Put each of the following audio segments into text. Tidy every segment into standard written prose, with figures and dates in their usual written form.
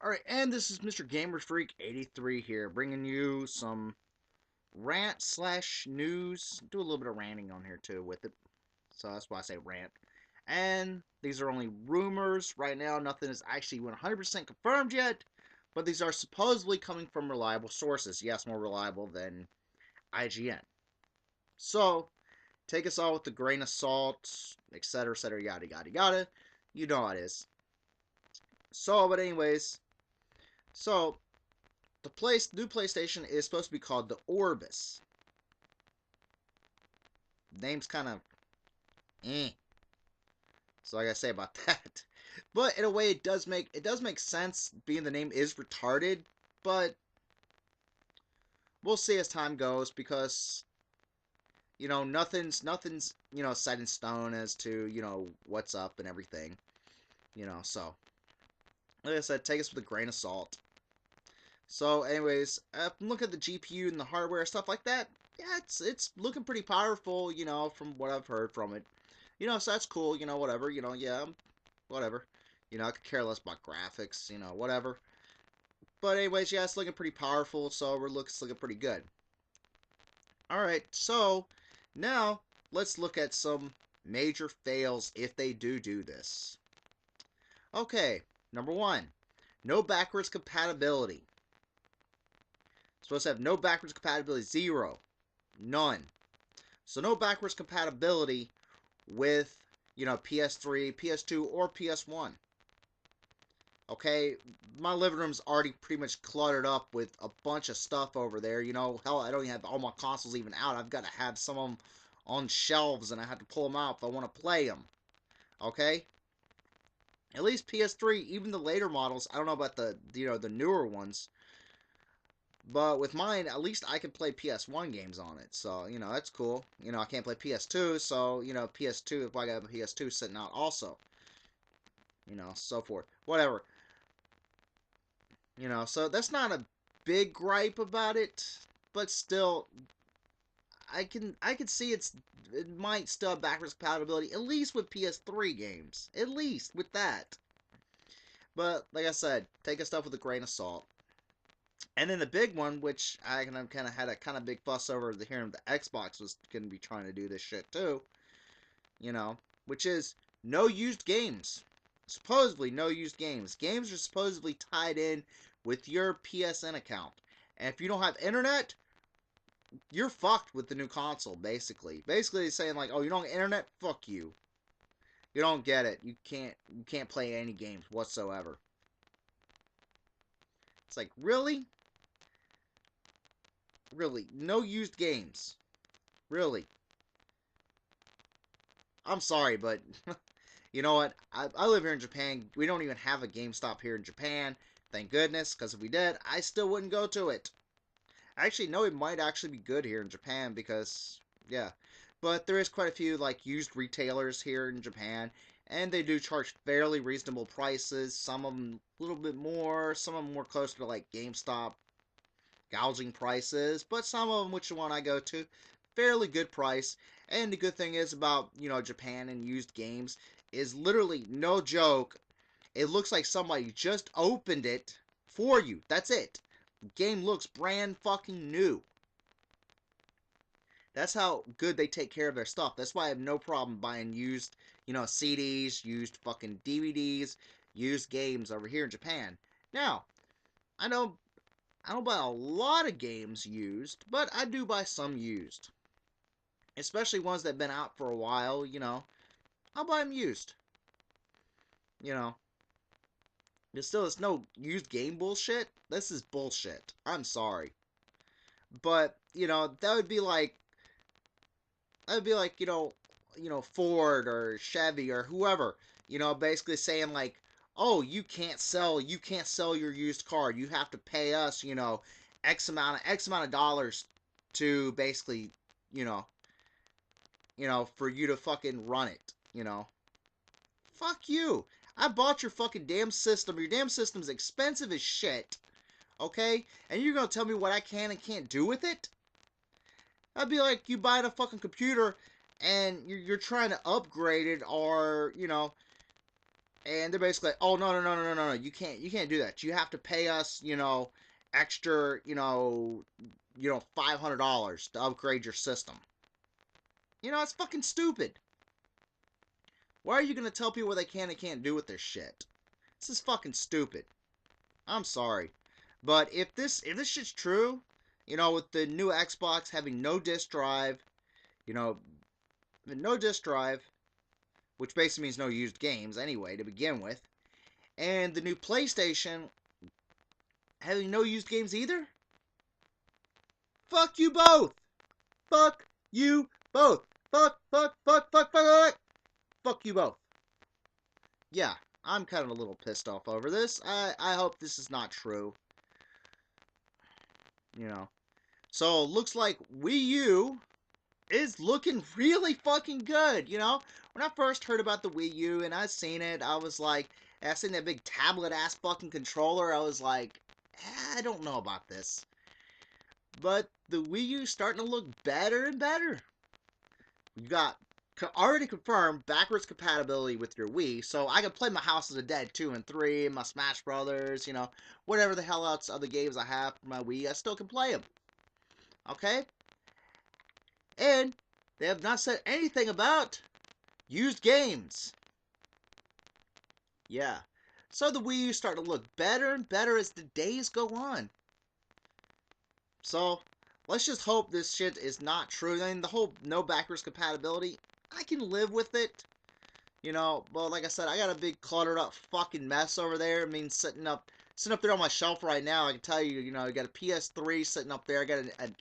Alright, and this is Mr. Gamer Freak 83 here, bringing you some rant slash news. Do a little bit of ranting on here too with it. So that's why I say rant. And these are only rumors right now. Nothing is actually 100% confirmed yet. But these are supposedly coming from reliable sources. Yes, more reliable than IGN. So, take us all with a grain of salt, etc., yada, yada, yada. You know how it is. So, but anyways, so the new PlayStation is supposed to be called the Orbis. Name's kind of eh. So I gotta say about that. But in a way, it does make sense, being the name is retarded. But we'll see as time goes, because nothing's set in stone as to what's up and everything. So like I said, take us with a grain of salt. So, anyways, look at the GPU and the hardware, stuff like that. Yeah, it's looking pretty powerful, from what I've heard from it. So that's cool, whatever, yeah, whatever. I could care less about graphics, whatever. But anyways, yeah, it's looking pretty powerful, so it's looking pretty good. Alright, so now let's look at some major fails if they do this. Okay, number one, no backwards compatibility. Supposed to have no backwards compatibility, zero, none. So no backwards compatibility with, PS3, PS2, or PS1. Okay, my living room's already pretty much cluttered up with a bunch of stuff over there. Hell, I don't even have all my consoles even out. I've got to have some of them on shelves, and I have to pull them out if I want to play them. Okay? At least PS3, even the later models, I don't know about the newer ones, but with mine, at least I can play PS1 games on it. So, that's cool. I can't play PS2, so, PS2, if I got a PS2 sitting out also. So forth. Whatever. So that's not a big gripe about it, but still, I can see it might still have backwards compatibility, at least with PS3 games. At least with that. But, like I said, take a stuff with a grain of salt. And then the big one, which I kind of had a kind of big fuss over hearing the Xbox was going to be trying to do this shit too, which is no used games. Supposedly no used games. Games are supposedly tied in with your PSN account. And if you don't have internet, you're fucked with the new console, basically. Basically it's saying like, oh, you don't have internet? Fuck you. You don't get it. You can't play any games whatsoever. It's like, really? Really, no used games. Really. I'm sorry, but you know what? I live here in Japan. We don't even have a GameStop here in Japan. Thank goodness, because if we did, I still wouldn't go to it. Actually, no, it might actually be good here in Japan because, yeah. But there is quite a few, like, used retailers here in Japan, and they do charge fairly reasonable prices. Some of them a little bit more, some of them more closer to, like, GameStop gouging prices, but some of them, which one I go to, fairly good price. And the good thing is about, Japan and used games is literally no joke. It looks like somebody just opened it for you. That's it. The game looks brand fucking new. That's how good they take care of their stuff. That's why I have no problem buying used, CDs, used fucking DVDs, used games over here in Japan. Now, I know I don't buy a lot of games used, but I do buy some used. Especially ones that have been out for a while, I'll buy them used. You know, there's still this no used game bullshit. This is bullshit. I'm sorry. But, that would be like, Ford or Chevy or whoever, basically saying like, oh, you can't sell your used car. You have to pay us, X amount of dollars to basically, you know, for you to fucking run it, Fuck you. I bought your fucking damn system. Your damn system's expensive as shit. Okay? And you're gonna tell me what I can and can't do with it? That'd be like you buying a fucking computer and you're trying to upgrade it, or, And they're basically like, oh, no, no, no, no, no, no, you can't do that. You have to pay us, extra, $500 to upgrade your system. It's fucking stupid. Why are you gonna tell people what they can and can't do with their shit? This is fucking stupid. I'm sorry, but if this shit's true, with the new Xbox having no disk drive, you know, no disk drive, which basically means no used games anyway to begin with, and the new PlayStation having no used games either. Fuck you both. Fuck you both. Fuck, fuck, fuck, fuck, fuck, fuck. Fuck you both. Yeah, I'm kind of a little pissed off over this. I hope this is not true. You know. So, looks like Wii U is looking really fucking good, When I first heard about the Wii U and I seen it, I was like, I seen that big tablet-ass fucking controller, I was like, I don't know about this. But the Wii U's starting to look better and better. You got already confirmed backwards compatibility with your Wii, so I can play my House of the Dead 2 and 3, my Smash Brothers, whatever the hell else other games I have for my Wii, I still can play them. Okay? And they have not said anything about used games. Yeah. So the Wii U starting to look better and better as the days go on. So, let's just hope this shit is not true. I mean, the whole no backwards compatibility, I can live with it. But like I said, I got a big cluttered up fucking mess over there. I mean, sitting up there on my shelf right now, I can tell you, I got a PS3 sitting up there. I got an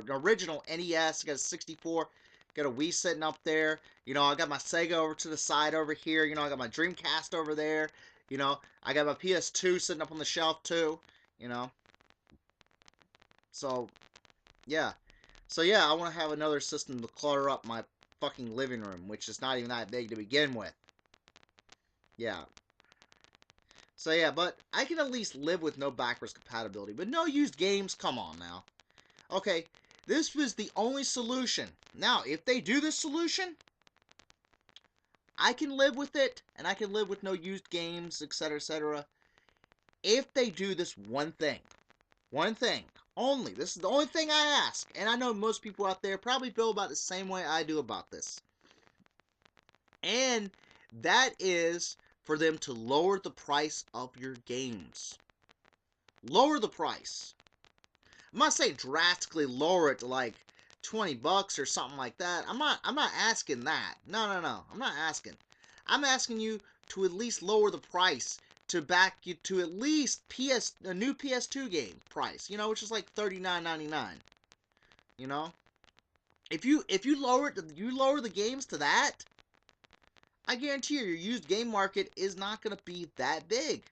original NES. I got a 64. Got a Wii sitting up there. I got my Sega over to the side over here. I got my Dreamcast over there. I got my PS2 sitting up on the shelf too. So, yeah. So, yeah, I want to have another system to clutter up my fucking living room, which is not even that big to begin with. Yeah. So, yeah, but I can at least live with no backwards compatibility. But no used games, come on now. Okay, this was the only solution. Now, if they do this solution, I can live with it, and I can live with no used games, etc., etc. If they do this one thing only, this is the only thing I ask, and I know most people out there probably feel about the same way I do about this, and that is for them to lower the price of your games. Lower the price. I'm not saying drastically lower it to like $20 or something like that. I'm not asking that. No. I'm not asking. I'm asking you to at least lower the price to back you to at least a new PS2 game price, which is like $39.99. If you lower the games to that, I guarantee you your used game market is not going to be that big.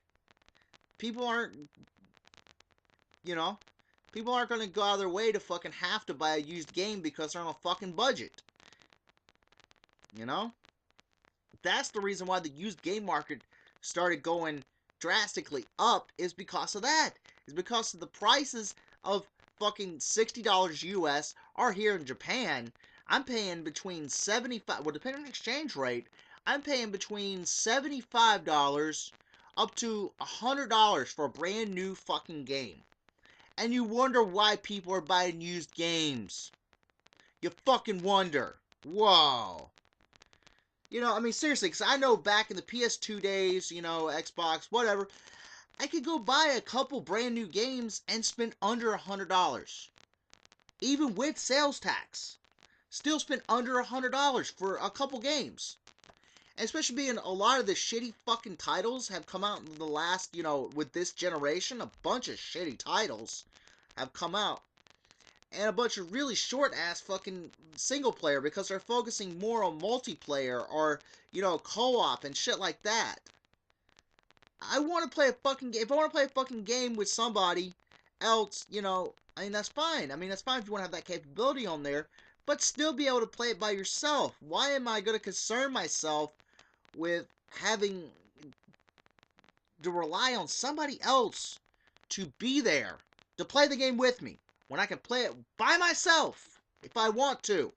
People aren't People aren't going to go out of their way to fucking have to buy a used game because they're on a fucking budget. That's the reason why the used game market started going drastically up, is because of that. Is because of the prices of fucking $60 US are here in Japan. I'm paying between 75, well, depending on the exchange rate, I'm paying between $75 up to $100 for a brand new fucking game. And you wonder why people are buying used games. You fucking wonder. Whoa. I mean, seriously, because I know back in the PS2 days, Xbox, whatever, I could go buy a couple brand new games and spend under $100. Even with sales tax. Still spend under $100 for a couple games. And especially being a lot of the shitty fucking titles have come out in the last, with this generation, a bunch of shitty titles have come out. And a bunch of really short-ass fucking single-player because they're focusing more on multiplayer or, co-op and shit like that. I want to play a fucking game. If I want to play a fucking game with somebody else, I mean, that's fine. I mean, that's fine if you want to have that capability on there, but still be able to play it by yourself. Why am I going to concern myself with having to rely on somebody else to be there to play the game with me when I can play it by myself if I want to?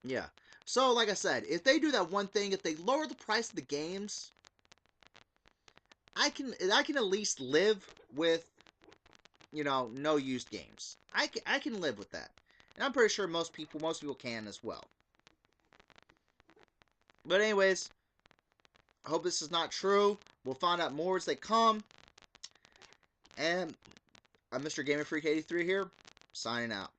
Yeah. So, like I said, if they do that one thing, if they lower the price of the games, I can at least live with, no used games. I can live with that, and I'm pretty sure most people can as well. But anyways, I hope this is not true. We'll find out more as they come. And I'm Mr. Gamer Freak 83 here, signing out.